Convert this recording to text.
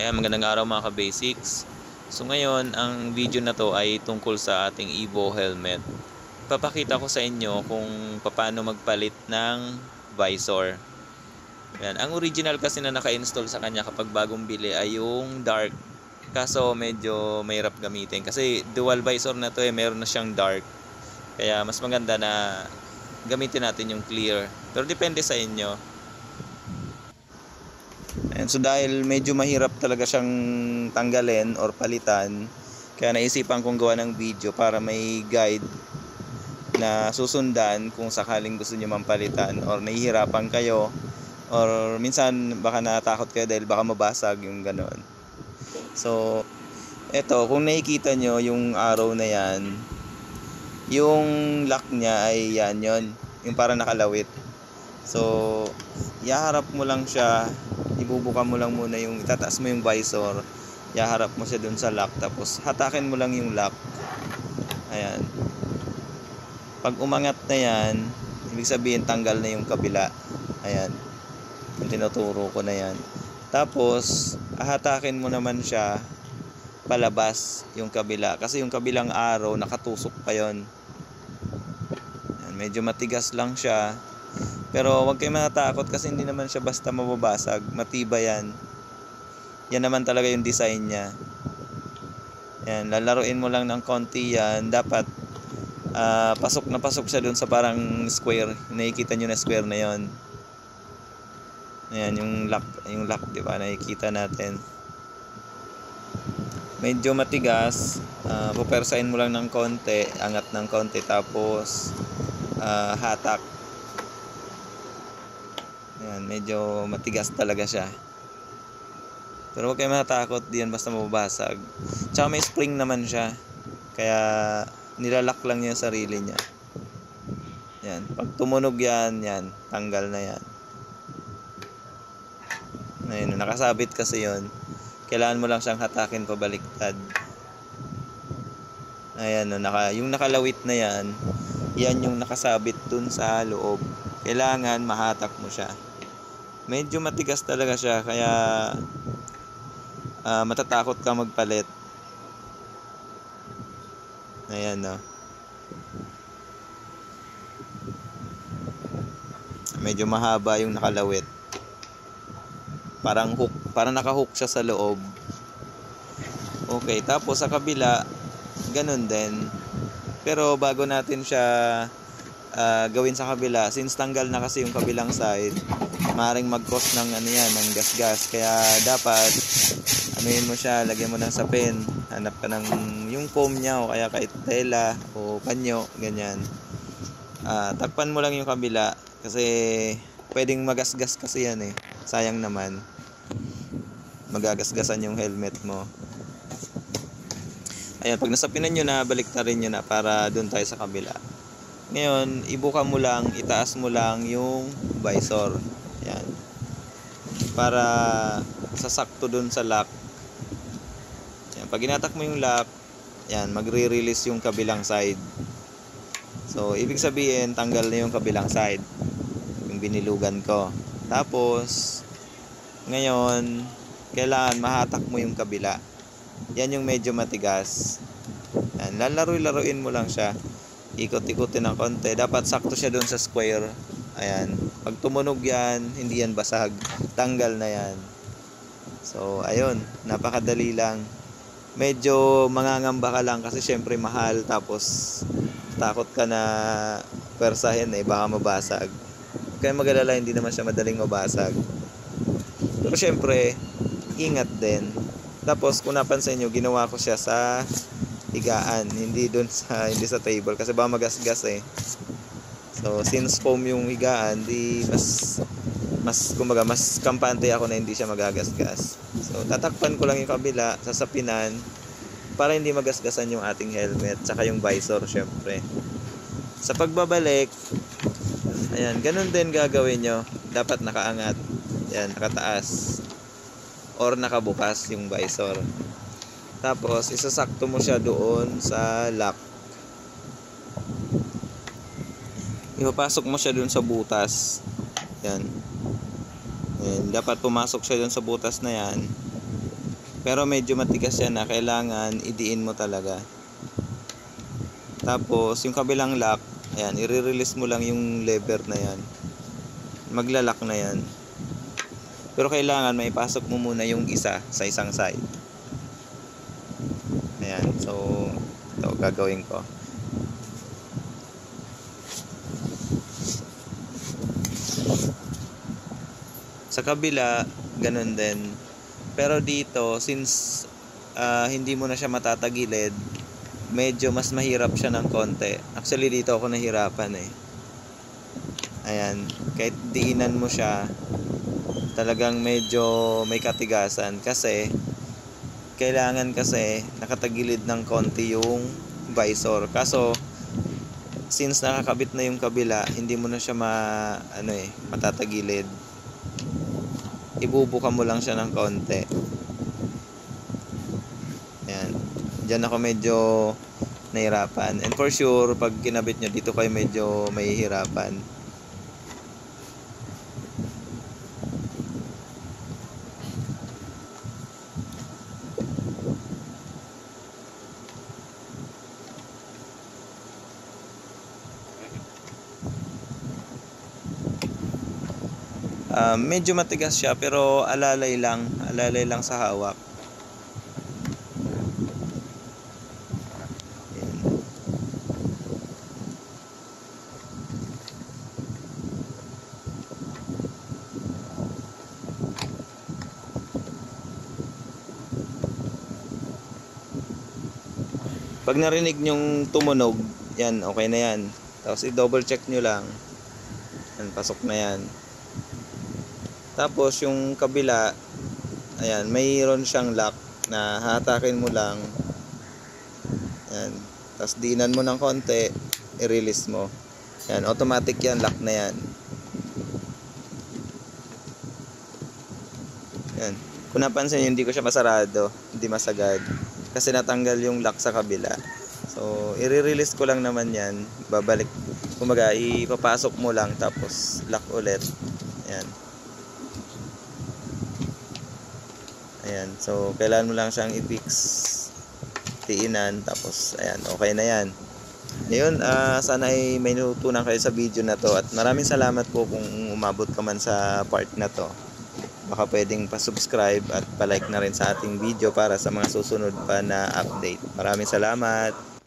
Ayan, magandang araw mga ka-basics. So ngayon, ang video na to ay tungkol sa ating Evo helmet. Papakita ko sa inyo kung paano magpalit ng visor. Ayan, ang original kasi na naka-install sa kanya kapag bagong bili ay yung dark. Kaso medyo mahirap gamitin kasi dual visor na to meron na siyang dark. Kaya mas maganda na gamitin natin yung clear. Pero depende sa inyo. And so dahil medyo mahirap talaga siyang tanggalin or palitan, kaya naisipan kong gawa ng video para may guide na susundan kung sakaling gusto niyo mampalitan or nahihirapan kayo or minsan baka natakot kayo dahil baka mabasag yung ganon. So eto, kung nakikita nyo yung arrow na yan, yung lock niya ay yan yon, yung parang nakalawit. So iharap mo lang siya, ibubuka mo lang muna yung, itataas mo yung visor, iharap mo siya dun sa lock, tapos hatakin mo lang yung lock. Ayan, pag umangat na yan, ibig sabihin tanggal na yung kabila. Ayan, yung tinuturo ko na yan. Tapos hatakin mo naman siya palabas yung kabila, kasi yung kabilang arrow nakatusok pa yon. Ayan, medyo matigas lang siya, pero huwag kayo matakot kasi hindi naman siya basta mababasag. Matibay yan. Yan naman talaga yung design niya. Yan, lalaruin mo lang ng konti yan. Dapat pasok na pasok siya dun sa parang square. Nakikita nyo na square na yon. Ayan, yung lock, di ba? Nakikita natin. Medyo matigas. Pupersahin mo lang ng konti, angat ng konti, tapos hatak. Ayan, medyo matigas talaga siya. Pero huwag kayo matakot, diyan basta mababasag. Tsaka may spring naman siya, kaya nilalak lang niya yung sarili niya. Yan, pag tumunog yan, tanggal na yan. Ayun, nakasabit kasi yon. Kailangan mo lang siyang hatakin pabaliktad. Ayan, yung nakalawit na yan, yan yung nakasabit dun sa loob. Kailangan mahatak mo siya. Medyo matigas talaga siya, kaya matatakot ka magpalit. Ayan, no. Medyo mahaba yung nakalawit. Parang hook, parang naka-hook siya sa loob. Okay, tapos sa kabila, ganun din. Pero bago natin siya gawin sa kabila, since tanggal na kasi yung kabilang side, maaaring mag-cause ng ng gasgas. Kaya dapat anuhin mo siya, lagyan mo ng sapin, hanap ka ng yung foam niya o kaya kahit tela o panyo, ganyan. Takpan mo lang yung kabila kasi pwedeng magasgas kasi yan sayang naman, magagasgasan yung helmet mo. Ayan, pag nasapinan nyo na, baliktarin nyo na para dun tayo sa kabila. Ngayon, ibuka mo lang, itaas mo lang yung visor. Yan. Para sasakto dun sa lock. Yan. Pag inatak mo yung lock, yan, magre-release yung kabilang side. So, ibig sabihin, tanggal na yung kabilang side. Yung binilugan ko. Tapos, ngayon, kailangan mahatak mo yung kabila. Yan yung medyo matigas. Yan. Lalaruin mo lang siya. Ikot-ikotin ng konti. Dapat sakto siya doon sa square. Ayan. Pag tumunog yan, hindi yan basag. Tanggal na yan. So, ayun. Napakadali lang. Medyo mangangamba ka lang kasi syempre mahal. Tapos, takot ka na persahin baka mabasag. Kaya mag-alala, hindi naman siya madaling mabasag. Pero syempre, ingat din. Tapos, kung napansin nyo, ginawa ko siya sa higaan, hindi sa table kasi baka magasgas So since foam yung higaan, di kumbaga mas kampante ako na hindi siya magagasgas. So tatakpan ko lang yung kabila, sasapinan para hindi magasgasan yung ating helmet saka yung visor syempre. Sa pagbabalik, ayan, ganun din gagawin nyo. Dapat nakaangat, yan, nakataas or nakabukas yung visor. Tapos, isasakto mo siya doon sa lock. Ipapasok mo siya doon sa butas. Yan. Ayan. Dapat pumasok siya doon sa butas na yan. Pero medyo matigas yan na kailangan idiin mo talaga. Tapos yung kabilang lock, ayan, i-release mo lang yung lever na yan. Maglalak na yan. Pero kailangan maipasok mo muna yung isa sa isang side. Ayan, so ito gagawin ko. Sa kabila, ganun din. Pero dito, since hindi mo na siya matatagilid, medyo mas mahirap siya ng konti. Actually, dito ako nahirapan eh. Ayan, kahit diinan mo siya, talagang medyo may katigasan. Kasi, kailangan kasi nakatagilid ng konti yung visor. Kaso, since nakakabit na yung kabila, hindi mo na siya matatagilid. Ibubuka mo lang siya ng konti. Ayan. Diyan ako medyo nahirapan. And for sure, pag kinabit nyo, dito kayo medyo mahihirapan. Medyo matigas siya pero alalay lang sa hawak. Ayan. Pag narinig nyong tumunog, yan, okay na yan. Tapos i-double check nyo lang. Yan, pasok na yan. Tapos yung kabila, ayan, mayroon siyang lock na hatakin mo lang. Ayan. Tapos diinan mo ng konti, i-release mo. Ayan, automatic yan, lock na yan. Ayan. Kung napansin nyo, hindi ko siya masarado, hindi masagad. Kasi natanggal yung lock sa kabila. So, i-release ko lang naman yan. Babalik, kumbaga, ipapasok mo lang, tapos lock ulit. Ayan. Ayan, so kailangan mo lang siyang i-fix, tiinan, tapos ayan, okay na yan. Ngayon, sana ay may natutunan kayo sa video na to at maraming salamat po kung umabot ka man sa part na to. Baka pwedeng pa-subscribe at pa-like na rin sa ating video para sa mga susunod pa na update. Maraming salamat!